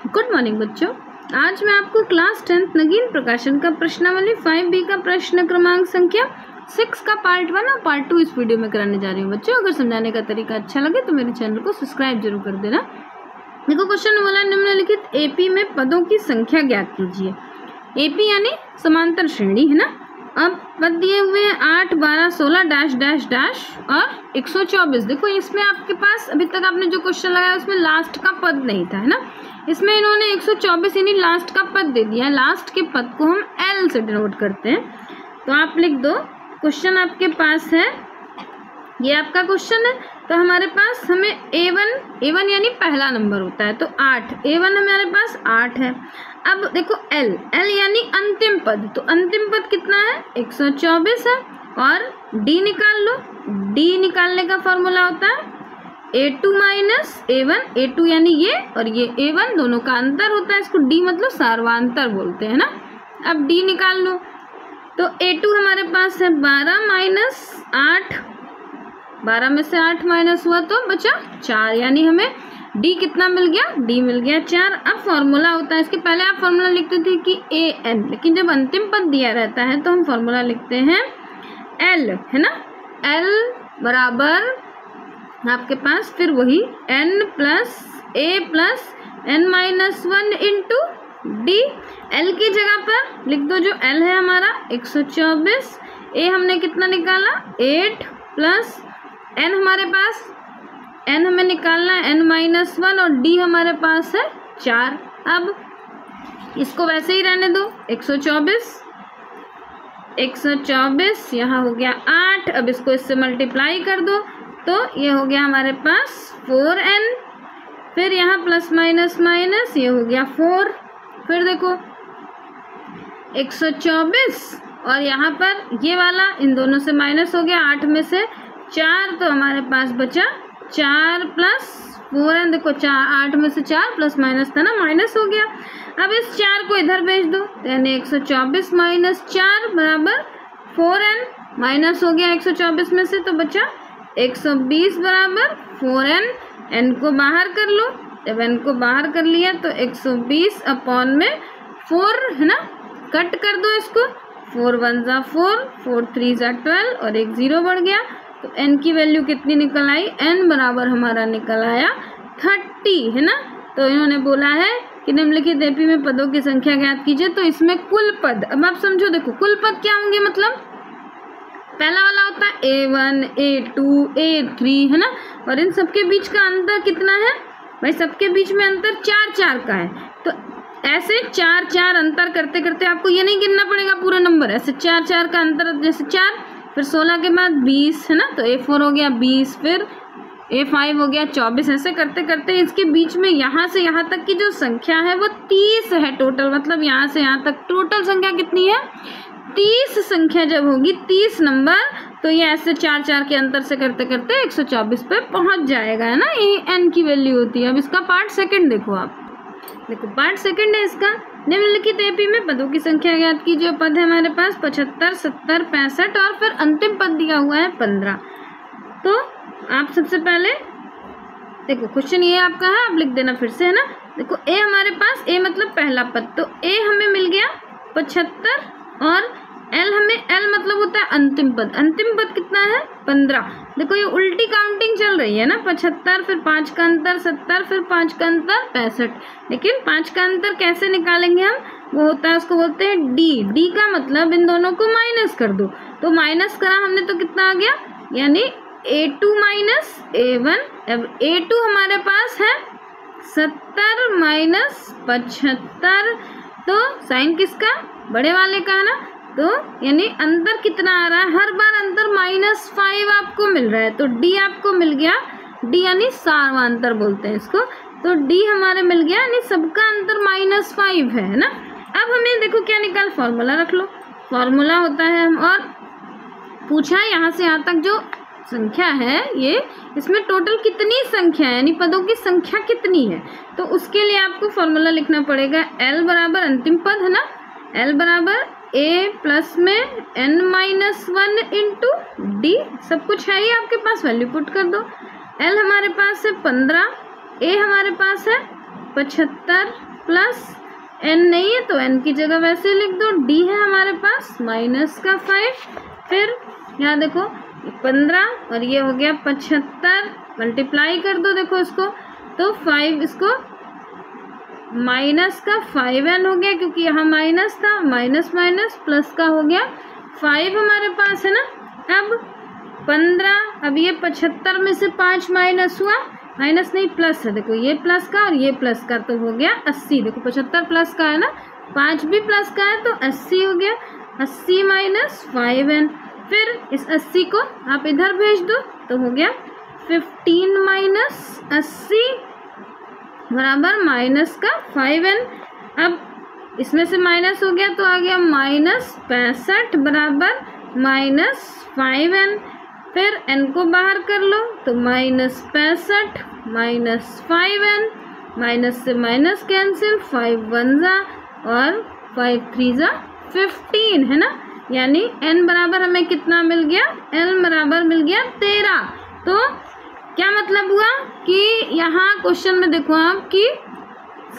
Good morning बच्चों। आज मैं आपको क्लास 10th नगीन प्रकाशन का प्रश्नावली 5B का प्रश्न क्रमांक संख्या 6 का पार्ट 1 और पार्ट 2 इस वीडियो में कराने जा रही हूँ। बच्चों अगर समझाने का तरीका अच्छा लगे तो मेरे चैनल को सब्सक्राइब जरूर कर देना। देखो क्वेश्चन बोला निम्नलिखित एपी में पदों की संख्या ज्ञात कीजिए। एपी यानी समांतर श्रेणी है ना। अब पद दिए हुए हैं 8, 12, 16 डैश डैश डैश और 124। देखो इसमें आपके पास अभी तक आपने जो क्वेश्चन लगाया उसमें लास्ट का पद नहीं था है ना। इसमें इन्होंने 124 यानी लास्ट का पद दे दिया है। लास्ट के पद को हम एल से डिनोट करते हैं। तो आप लिख दो, क्वेश्चन आपके पास है, ये आपका क्वेश्चन है। तो हमारे पास हमें A1 यानी पहला नंबर होता है तो 8, A1 हमारे पास 8 है। अब देखो L यानी अंतिम पद, तो अंतिम पद कितना है 124 है। और D निकाल लो, D निकालने का फॉर्मूला होता है A2 माइनस A1, A2 यानी ये और ये A1 दोनों का अंतर होता है, इसको D मतलब सार्वांतर बोलते हैं ना। अब D निकाल लो, तो A2 हमारे पास है 12 माइनस 8, 12 में से 8 माइनस हुआ तो बचा 4, यानी हमें D कितना मिल गया, D मिल गया 4। अब फॉर्मूला होता है, इसके पहले आप फॉर्मूला लिखते थे कि AN, लेकिन जब अंतिम पद दिया रहता है तो हम फॉर्मूला लिखते हैं L है ना। L बराबर आपके पास फिर वही N plus A plus N minus 1 into D। L की जगह पर लिख दो जो L है हमारा 124, A हमने कितना निकाला 8 प्लस N हमारे पास N हमें निकालना है N माइनस 1 और D हमारे पास है 4। अब इसको वैसे ही रहने दो, 124 यहाँ हो गया 8। अब इसको इससे मल्टीप्लाई कर दो तो ये हो गया हमारे पास 4n, फिर यहाँ प्लस माइनस माइनस ये हो गया 4। फिर देखो 124 और यहाँ पर ये वाला इन दोनों से माइनस हो गया, 8 में से 4 तो हमारे पास बचा 4 प्लस 4n। देखो 8 में से 4 प्लस माइनस था ना, माइनस हो गया। अब इस 4 को इधर भेज दो, यानी 124 माइनस 4 बराबर 4n, माइनस हो गया 124 में से तो बचा 120 बराबर 4n। n को बाहर कर लो, जब n को बाहर कर लिया तो 120 अपॉन में 4 है ना, कट कर दो इसको, 4 1 जा 4, 4 3 जा 12 और एक 0 बढ़ गया तो n की वैल्यू कितनी निकल आई, n बराबर हमारा निकल आया 30 है ना। तो इन्होंने बोला है कि निम्नलिखित एपी में पदों की संख्या ज्ञात कीजिए। तो इसमें कुल पद, अब आप समझो, देखो कुल पद क्या होंगे, मतलब पहला वाला होता है A1, A2, A3 है ना। और इन सबके बीच का अंतर कितना है भाई, सबके बीच में अंतर 4 का है। तो ऐसे 4 अंतर करते करते आपको ये नहीं गिनना पड़ेगा पूरा नंबर, ऐसे 4 का अंतर, जैसे 4 फिर 16 के बाद 20 है ना, तो A4 हो गया 20, फिर A5 हो गया 24। ऐसे करते करते इसके बीच में यहाँ से यहाँ तक की जो संख्या है वो 30 है टोटल। मतलब यहाँ से यहाँ तक टोटल संख्या कितनी है, 30 संख्या जब होगी 30 नंबर, तो ये ऐसे 4 के अंतर से करते करते 124 पे पहुंच जाएगा है ना। यही n की वैल्यू होती है। अब इसका पार्ट सेकंड देखो, आप देखो पार्ट सेकंड है इसका, निम्नलिखित एपी में पदों की संख्या ज्ञात कीजिए। पद है हमारे पास 75, 70, 65 और फिर अंतिम पद दिया हुआ है 15। तो आप सबसे पहले देखो क्वेश्चन ये आपका है, आप लिख देना फिर से है ना। देखो A हमारे पास, A मतलब पहला पद, तो A हमें मिल गया 75 और L मतलब होता है अंतिम पद। अंतिम पद कितना है 15। देखो ये उल्टी काउंटिंग चल रही है ना, 75 फिर 5 का अंतर 70 फिर 5 का अंतर 65। लेकिन 5 का अंतर कैसे निकालेंगे हम, वो होता है, उसको बोलते हैं D का मतलब इन दोनों को माइनस कर दो। तो माइनस करा हमने तो कितना आ गया, यानी A2 माइनस A1। अब A2 हमारे पास है 70 माइनस 75, तो साइन किसका, बड़े वाले का है ना। तो यानी अंतर कितना आ रहा है, हर बार अंतर -5 आपको मिल रहा है। तो D आपको मिल गया, D यानी सार्वांतर बोलते हैं इसको। तो D हमारे मिल गया, यानी सबका अंतर -5 है ना। अब हमें देखो क्या निकाल, फॉर्मूला रख लो। फॉर्मूला होता है और पूछा है यहाँ से यहाँ तक जो संख्या है, ये इसमें टोटल कितनी संख्या है, यानी पदों की संख्या कितनी है। तो उसके लिए आपको फॉर्मूला लिखना पड़ेगा L बराबर अंतिम पद है ना, L बराबर A प्लस में N माइनस 1 इंटू D। सब कुछ है ही आपके पास, वैल्यू पुट कर दो। L हमारे पास है 15, A हमारे पास है 75 प्लस n नहीं है तो n की जगह वैसे लिख दो। d है हमारे पास माइनस का 5, फिर यहाँ देखो 15 और ये हो गया 75, मल्टीप्लाई कर दो देखो इसको, तो 5 इसको माइनस का 5n हो गया क्योंकि यहाँ माइनस था, माइनस माइनस प्लस का हो गया 5 हमारे पास है ना। अब 15, अब ये 75 में से 5 माइनस हुआ, माइनस नहीं प्लस है, देखो ये प्लस का और ये प्लस का तो हो गया 80। देखो 75 प्लस का है ना, 5 भी प्लस का है तो 80 हो गया, 80 माइनस 5n। फिर इस 80 को आप इधर भेज दो तो हो गया 15 माइनस 80 बराबर माइनस का 5n। अब इसमें से माइनस हो गया तो आ गया माइनस 65 बराबर माइनस 5n। फिर n को बाहर कर लो तो माइनस 65 माइनस 5n, माइनस से माइनस कैंसिल, 5 1 जा और 5 3 जा 15 है ना। यानी n बराबर हमें कितना मिल गया, n बराबर मिल गया 13। तो क्या मतलब हुआ कि यहाँ क्वेश्चन में देखो आप कि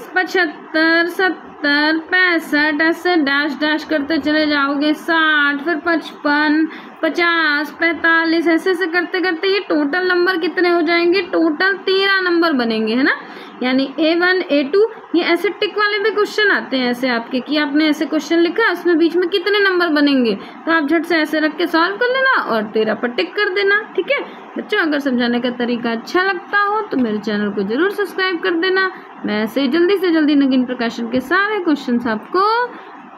75 70 65 ऐसे डैश डैश करते चले जाओगे, 60 फिर 55 50 45 ऐसे ऐसे करते करते ये टोटल नंबर कितने हो जाएंगे, टोटल 13 नंबर बनेंगे है ना। यानी A1 A2 ये ऐसे टिक वाले भी क्वेश्चन आते हैं ऐसे आपके कि आपने ऐसे क्वेश्चन लिखा उसमें बीच में कितने नंबर बनेंगे, तो आप झट से ऐसे रख के सॉल्व कर लेना और 13 पर टिक कर देना। ठीक है बच्चों, अगर समझाने का तरीका अच्छा लगता हो तो मेरे चैनल को जरूर सब्सक्राइब कर देना। मैं ऐसे जल्दी से जल्दी नगीन प्रकाशन के सारे क्वेश्चंस आपको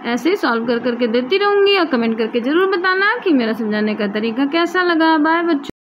ऐसे ही सॉल्व कर करके देती रहूँगी और कमेंट करके ज़रूर बताना कि मेरा समझाने का तरीका कैसा लगा। बाय बच्चों।